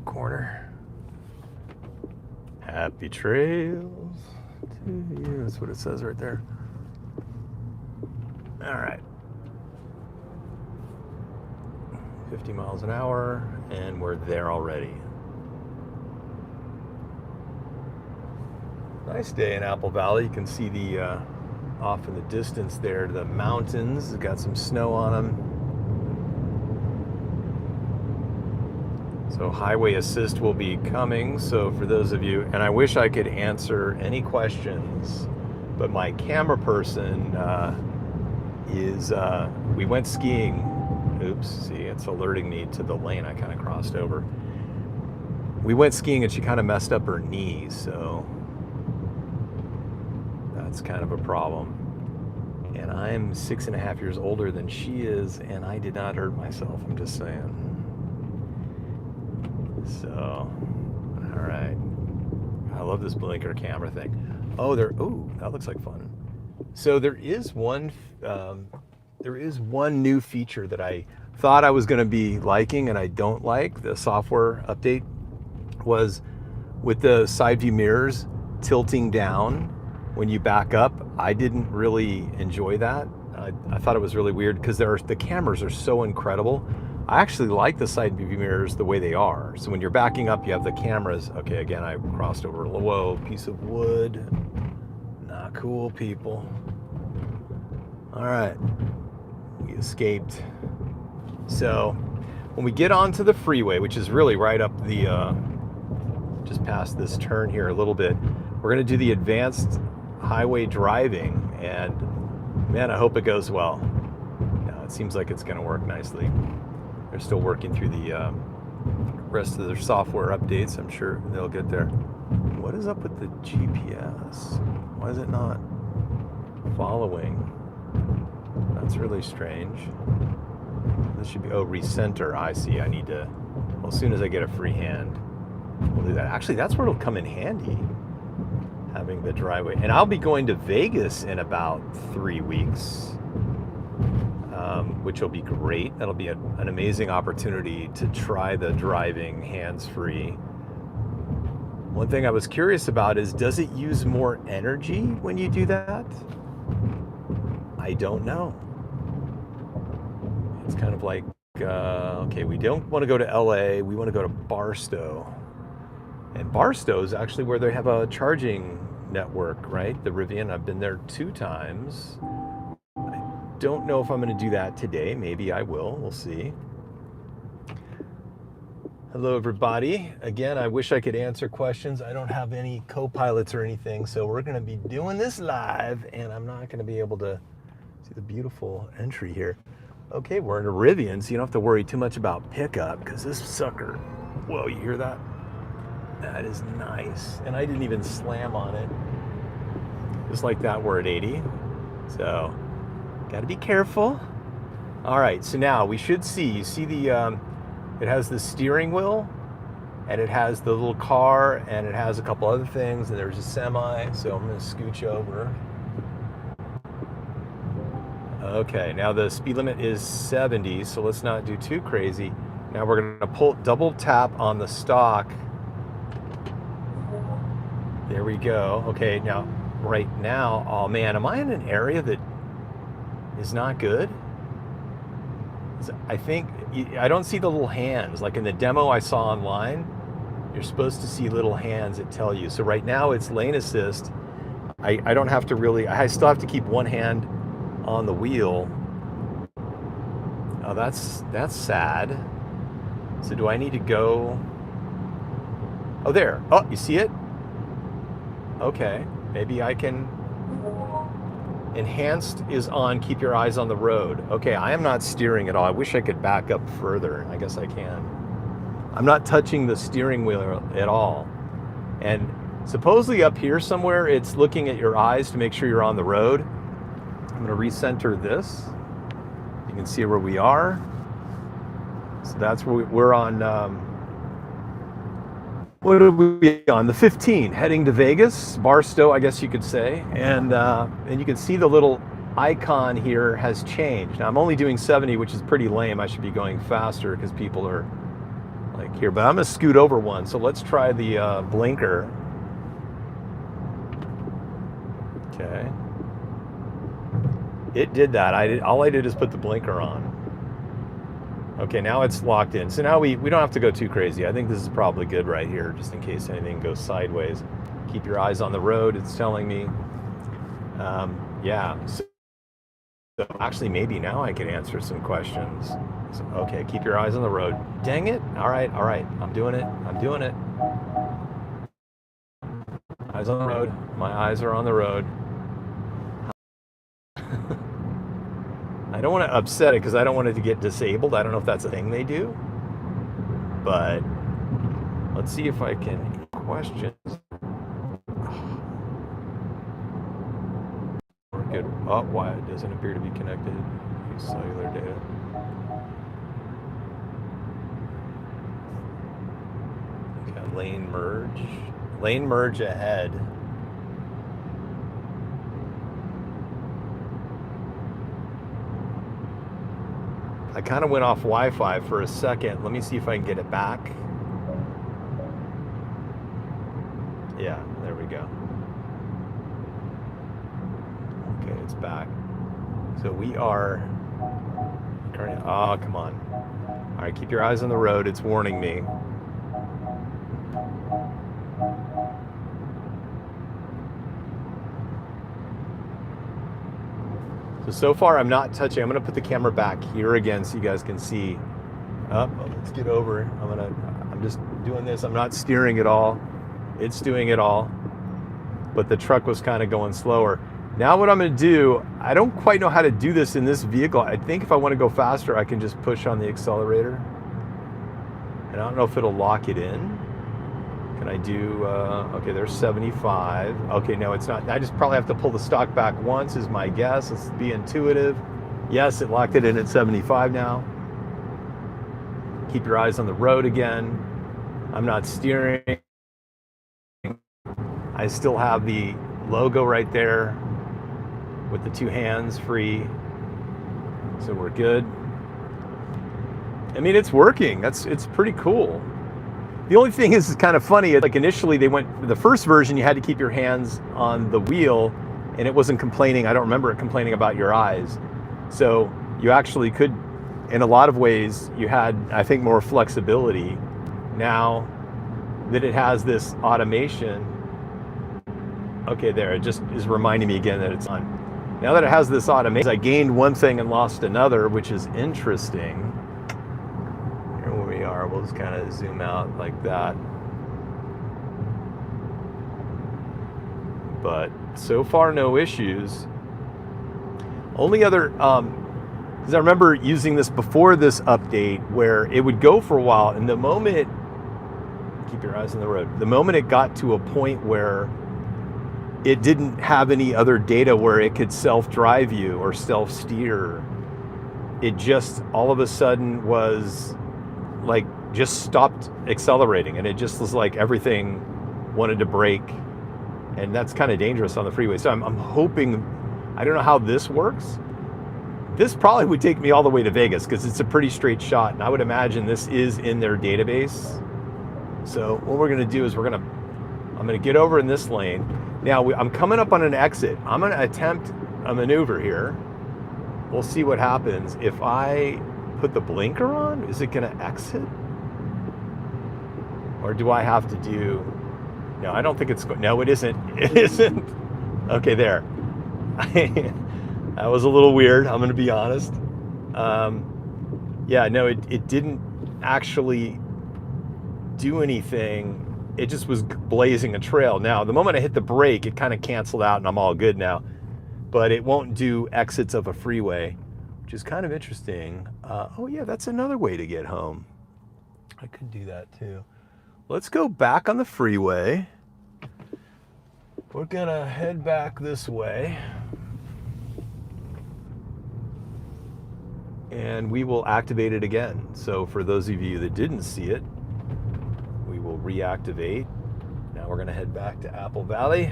favorite corner. Happy trails to you. That's what it says right there. All right. 50 miles an hour, and we're there already. Nice day in Apple Valley. You can see the off in the distance there, the mountains. It's got some snow on them. So highway assist will be coming. So for those of you, and I wish I could answer any questions, but my camera person we went skiing. Oops, see, it's alerting me to the lane I kind of crossed over. We went skiing and she kind of messed up her knee, so that's kind of a problem. And I'm 6.5 years older than she is, and I did not hurt myself, I'm just saying. So, all right. I love this blinker camera thing. Oh, that looks like fun. So there is one new feature that I thought I was going to be liking and I don't like. The software update was with the side view mirrors tilting down when you back up. I didn't really enjoy that. I thought it was really weird because the cameras are so incredible. I actually like the side view mirrors the way they are. So when you're backing up, you have the cameras. Okay, again, I crossed over. Whoa, piece of wood. Not cool, people. All right, we escaped. So when we get onto the freeway, which is really right up the, just past this turn here a little bit, we're gonna do the advanced highway driving, and man, I hope it goes well. Yeah, it seems like it's gonna work nicely. They're still working through the rest of their software updates. I'm sure they'll get there. What is up with the GPS? Why is it not following? That's really strange. This should be, recenter. I see. I need to, well, as soon as I get a free hand, we'll do that. Actually, that's where it'll come in handy, having the driveway. And I'll be going to Vegas in about 3 weeks. Which will be great. That'll be an amazing opportunity to try the driving hands-free. One thing I was curious about is, does it use more energy when you do that? I don't know. It's kind of like, okay, we don't want to go to LA, we want to go to Barstow. And Barstow is actually where they have a charging network, right? The Rivian, I've been there 2 times. Don't know if I'm going to do that today. Maybe I will. We'll see. Hello, everybody. Again, I wish I could answer questions. I don't have any co-pilots or anything, so we're going to be doing this live, and I'm not going to be able to see the beautiful entry here. Okay, we're in a Rivian, so you don't have to worry too much about pickup, because this sucker, whoa, you hear that? That is nice. And I didn't even slam on it. Just like that, we're at 80. So got to be careful. All right, so now we should see, you see the, it has the steering wheel, and it has the little car, and it has a couple other things, and there's a semi, so I'm gonna scooch over. Okay, now the speed limit is 70, so let's not do too crazy. Now we're gonna double tap on the stock. There we go. Okay, now, right now, oh man, am I in an area that is not good? I think, I don't see the little hands. Like in the demo I saw online, you're supposed to see little hands that tell you. So right now it's lane assist. I don't have to really, I still have to keep one hand on the wheel. Oh, that's sad. So do I need to go? Oh, there. Oh, you see it? Okay, maybe I can. Enhanced is on, keep your eyes on the road. Okay, I am not steering at all. I wish I could back up further. I guess I can. I'm not touching the steering wheel at all. And supposedly up here somewhere, it's looking at your eyes to make sure you're on the road. I'm gonna recenter this. You can see where we are. So that's where we're on, what are we on? The 15, heading to Vegas, Barstow, I guess you could say. And you can see the little icon here has changed. Now I'm only doing 70, which is pretty lame. I should be going faster because people are like here, but I'm gonna scoot over one. So let's try the blinker. Okay. It did that. All I did is put the blinker on. Okay, now it's locked in. So now we don't have to go too crazy. I think this is probably good right here, just in case anything goes sideways. Keep your eyes on the road, it's telling me. Yeah, so actually maybe now I can answer some questions. So, okay, keep your eyes on the road. Dang it. All right, I'm doing it. Eyes on the road. My eyes are on the road. I don't want to upset it because I don't want it to get disabled. I don't know if that's a thing they do. But let's see if I can questions. We're good. Oh, why it doesn't appear to be connected. Use cellular data. Okay, lane merge. Lane merge ahead. I kind of went off Wi-Fi for a second. Let me see if I can get it back. Yeah, there we go. Okay, it's back. So we are currently, oh, come on. All right, keep your eyes on the road. It's warning me. So far I'm not touching. I'm gonna put the camera back here again so you guys can see. Oh, let's get over. I'm just doing this. I'm not steering at all. It's doing it all. But the truck was kind of going slower. Now what I'm gonna do, I don't quite know how to do this in this vehicle. I think if I want to go faster, I can just push on the accelerator. And I don't know if it'll lock it in. Can I do, okay, there's 75. Okay, no, it's not. I just probably have to pull the stock back once is my guess. Let's be intuitive. Yes, it locked it in at 75 now. Keep your eyes on the road again. I'm not steering. I still have the logo right there with the two hands free. So we're good. I mean, it's working. It's pretty cool. The only thing is, it's kind of funny. Like initially they went, the first version, you had to keep your hands on the wheel and it wasn't complaining. I don't remember it complaining about your eyes. So you actually could, in a lot of ways, you had, I think, more flexibility. Now that it has this automation, okay, there, it just is reminding me again that it's on. Now that it has this automation, I gained one thing and lost another, which is interesting. We'll just kind of zoom out like that. But so far, no issues. Only other, because I remember using this before this update where it would go for a while, and the moment, keep your eyes on the road, the moment it got to a point where it didn't have any other data where it could self-drive you or self-steer, it just all of a sudden was like just stopped accelerating, and it just was like everything wanted to brake, and that's kind of dangerous on the freeway. So I'm hoping, I don't know how this works. This probably would take me all the way to Vegas because it's a pretty straight shot, and I would imagine this is in their database. So what we're going to do is I'm going to get over in this lane. Now I'm coming up on an exit. I'm going to attempt a maneuver here. We'll see what happens. If I put the blinker on, is it going to exit? Or do I have to do, no, I don't think it's, no, it isn't. It isn't. Okay, there. That was a little weird, I'm gonna be honest. Yeah, no, it didn't actually do anything. It just was blazing a trail. Now, the moment I hit the brake, it kind of canceled out and I'm all good now. But it won't do exits of a freeway, which is kind of interesting. Oh yeah, that's another way to get home. I could do that too. Let's go back on the freeway. We're gonna head back this way. And we will activate it again. So for those of you that didn't see it, we will reactivate. Now we're gonna head back to Apple Valley.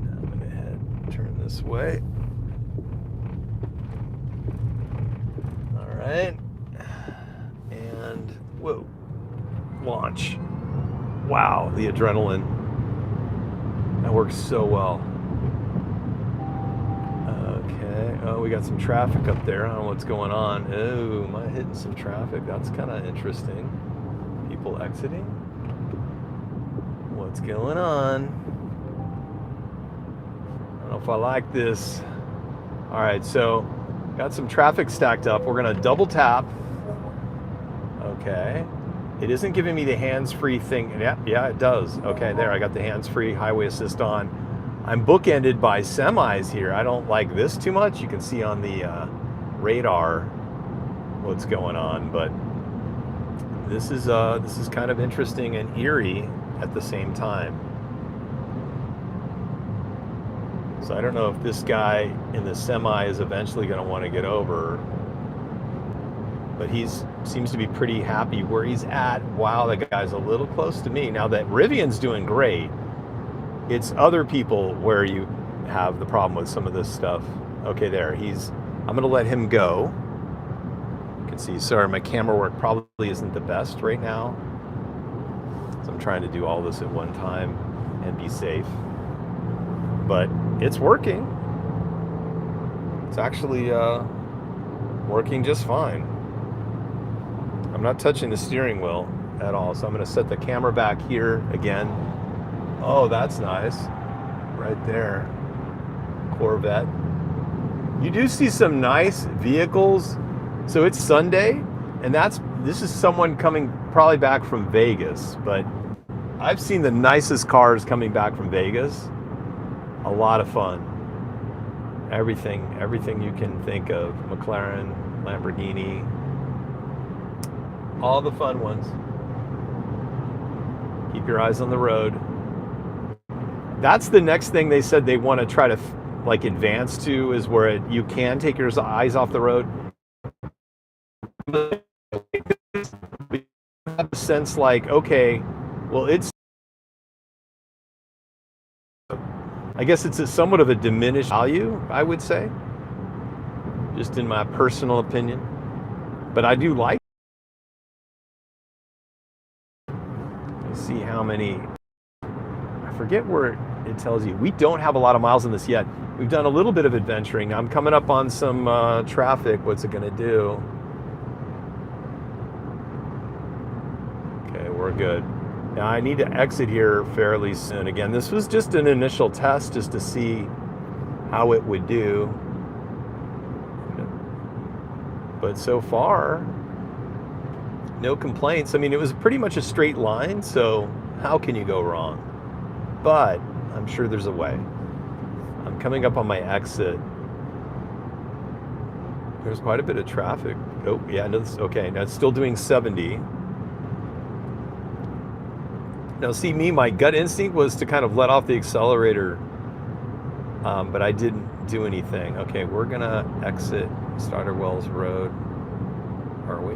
Now I'm gonna turn this way. All right. Whoa. Launch. Wow, the adrenaline. That works so well. Okay. Oh, we got some traffic up there. I don't know what's going on. Oh, am I hitting some traffic? That's kind of interesting. People exiting. What's going on? I don't know if I like this. All right, so got some traffic stacked up. We're gonna double tap. Okay. It isn't giving me the hands-free thing. Yeah, it does. Okay, there, I got the hands-free highway assist on. I'm bookended by semis here. I don't like this too much. You can see on the radar what's going on, but this is kind of interesting and eerie at the same time. So I don't know if this guy in the semi is eventually going to want to get over, but he seems to be pretty happy where he's at. Wow, that guy's a little close to me. Now that Rivian's doing great, it's other people where you have the problem with some of this stuff. Okay, there, I'm gonna let him go. You can see, sorry, my camera work probably isn't the best right now. So I'm trying to do all this at one time and be safe. But it's working. It's actually working just fine. I'm not touching the steering wheel at all, so I'm going to set the camera back here again. Oh, that's nice. Right there. Corvette. You do see some nice vehicles. So it's Sunday, and this is someone coming probably back from Vegas, but I've seen the nicest cars coming back from Vegas. A lot of fun. Everything you can think of. McLaren, Lamborghini, all the fun ones. Keep your eyes on the road. That's the next thing they said they want to try to like advance to, is where you can take your eyes off the road. We have a sense like, okay, well, I guess it's somewhat of a diminished value, I would say, just in my personal opinion. But I do like. Let's see how many. I forget where it tells you. We don't have a lot of miles in this yet. We've done a little bit of adventuring. I'm coming up on some traffic. What's it going to do? Okay, we're good. Now I need to exit here fairly soon. Again, this was just an initial test just to see how it would do. But so far, no complaints. I mean, it was pretty much a straight line, so how can you go wrong? But I'm sure there's a way. I'm coming up on my exit. There's quite a bit of traffic. Oh, yeah, no, okay, now it's still doing 70. Now, see me, my gut instinct was to kind of let off the accelerator, but I didn't do anything. Okay, we're gonna exit Starter Wells Road. Are we?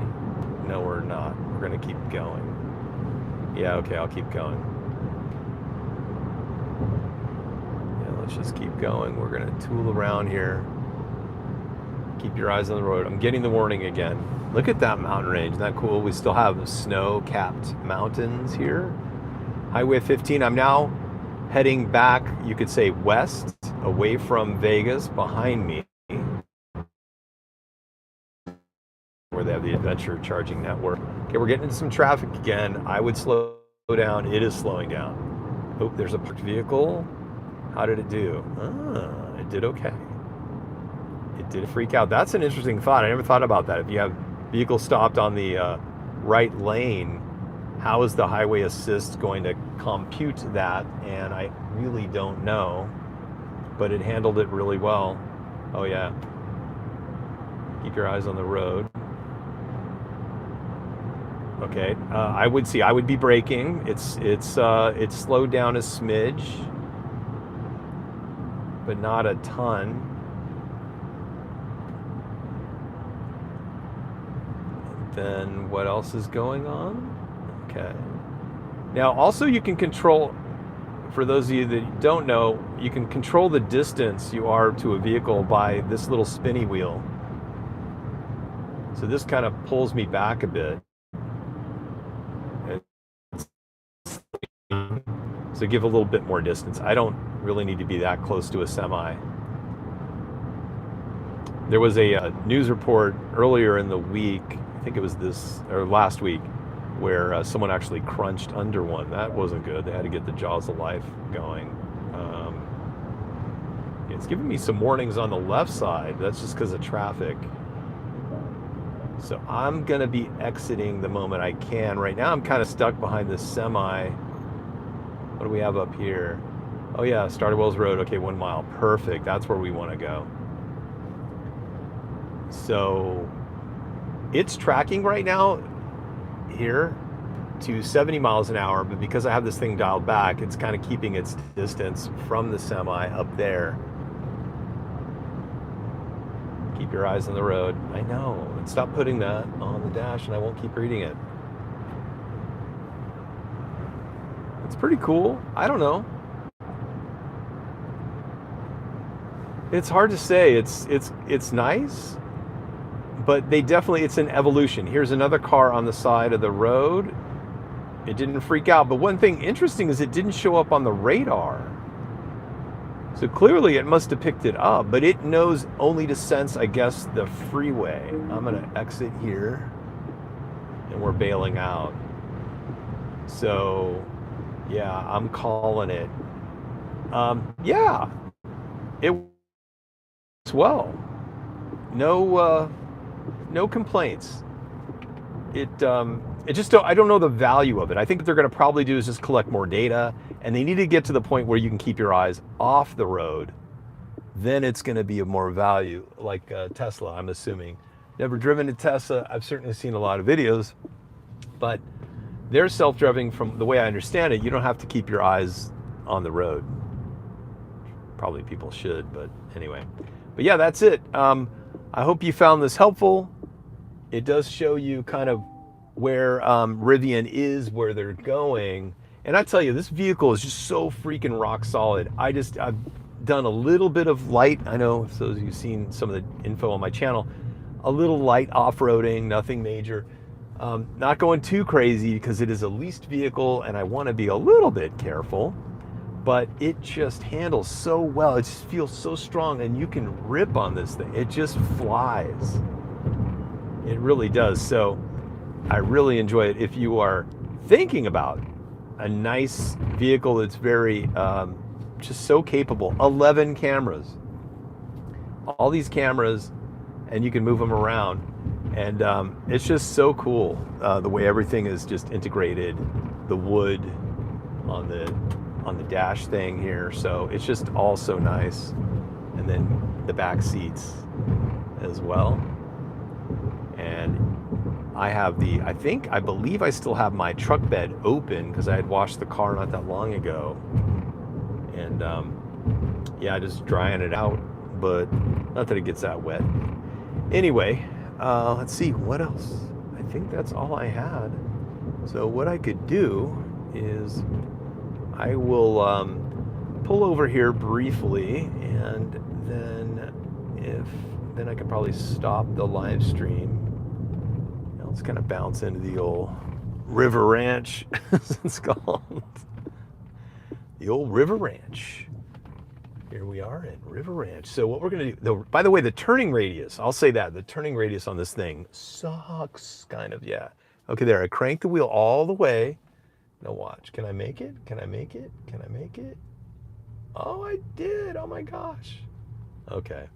No, we're not. We're gonna keep going. Yeah, okay, I'll keep going. Yeah, let's just keep going. We're gonna tool around here. Keep your eyes on the road. I'm getting the warning again. Look at that mountain range. Isn't that cool? We still have snow-capped mountains here. Highway 15, I'm now heading back, you could say west, away from Vegas, behind me, where they have the adventure charging network. Okay, we're getting into some traffic again. I would slow down. It is slowing down. Oh, there's a parked vehicle. How did it do? It did okay. It did freak out. That's an interesting thought. I never thought about that. If you have vehicles stopped on the right lane, how is the highway assist going to compute that? And I really don't know, but it handled it really well. Oh yeah. Keep your eyes on the road. Okay, I would be braking. It's slowed down a smidge, but not a ton. And then what else is going on? Okay. Now, also you can control, for those of you that don't know, you can control the distance you are to a vehicle by this little spinny wheel. So this kind of pulls me back a bit. So give a little bit more distance. I don't really need to be that close to a semi. There was a news report earlier in the week, I think it was this, or last week, where someone actually crunched under one. That wasn't good. They had to get the jaws of life going. It's giving me some warnings on the left side. That's just because of traffic. So I'm gonna be exiting the moment I can. Right now I'm kind of stuck behind this semi. What do we have up here? Oh yeah, Starter Wells Road. Okay, 1 mile. Perfect. That's where we want to go. So it's tracking right now here to 70 miles an hour, but because I have this thing dialed back, it's kind of keeping its distance from the semi up there. Keep your eyes on the road. I know. And stop putting that on the dash and I won't keep reading it. It's pretty cool. I don't know. It's hard to say. It's nice, but they definitely, it's an evolution. Here's another car on the side of the road. It didn't freak out, but one thing interesting is it didn't show up on the radar. So clearly it must have picked it up, but it knows only to sense, I guess, the freeway. I'm gonna exit here and we're bailing out. So yeah, I'm calling it. Yeah, it works well. No complaints. It just I don't know the value of it. I think what they're going to probably do is just collect more data, and they need to get to the point where you can keep your eyes off the road. Then it's going to be of more value, like Tesla, I'm assuming. Never driven a Tesla. I've certainly seen a lot of videos, but they're self-driving. From the way I understand it, you don't have to keep your eyes on the road. Probably people should, but anyway. But yeah, that's it. I hope you found this helpful. It does show you kind of where Rivian is, where they're going. And I tell you, this vehicle is just so freaking rock solid. I've done a little bit of light, I know if those of you have seen some of the info on my channel, a little light off-roading, nothing major. Not going too crazy because it is a leased vehicle and I want to be a little bit careful, but it just handles so well. It just feels so strong and you can rip on this thing. It just flies. It really does. So I really enjoy it. If you are thinking about a nice vehicle that's very, just so capable, 11 cameras, all these cameras, and you can move them around. And it's just so cool, the way everything is just integrated, the wood on the dash thing here. So it's just all so nice. And then the back seats as well. And I have I believe I still have my truck bed open because I had washed the car not that long ago. And yeah, just drying it out, but not that it gets that wet. Anyway, let's see, what else? I think that's all I had. So what I could do is I will pull over here briefly, and then I could probably stop the live stream. Let's kind of bounce into the old River Ranch, as it's called. The old River Ranch. Here we are at River Ranch. So what we're going to do, by the way, the turning radius, I'll say that, the turning radius on this thing sucks, kind of, yeah. Okay, there, I cranked the wheel all the way. Now watch, can I make it? Can I make it? Can I make it? Oh, I did, oh my gosh. Okay,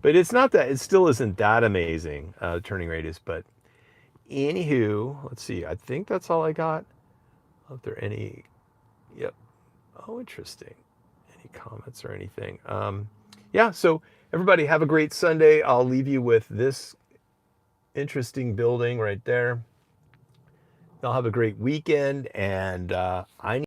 but it's not that, it still isn't that amazing, turning radius, but anywho, let's see, I think that's all I got. Are there any, yep, oh, interesting. Any comments or anything? Yeah, so everybody have a great Sunday. I'll leave you with this interesting building right there. Y'all have a great weekend, and I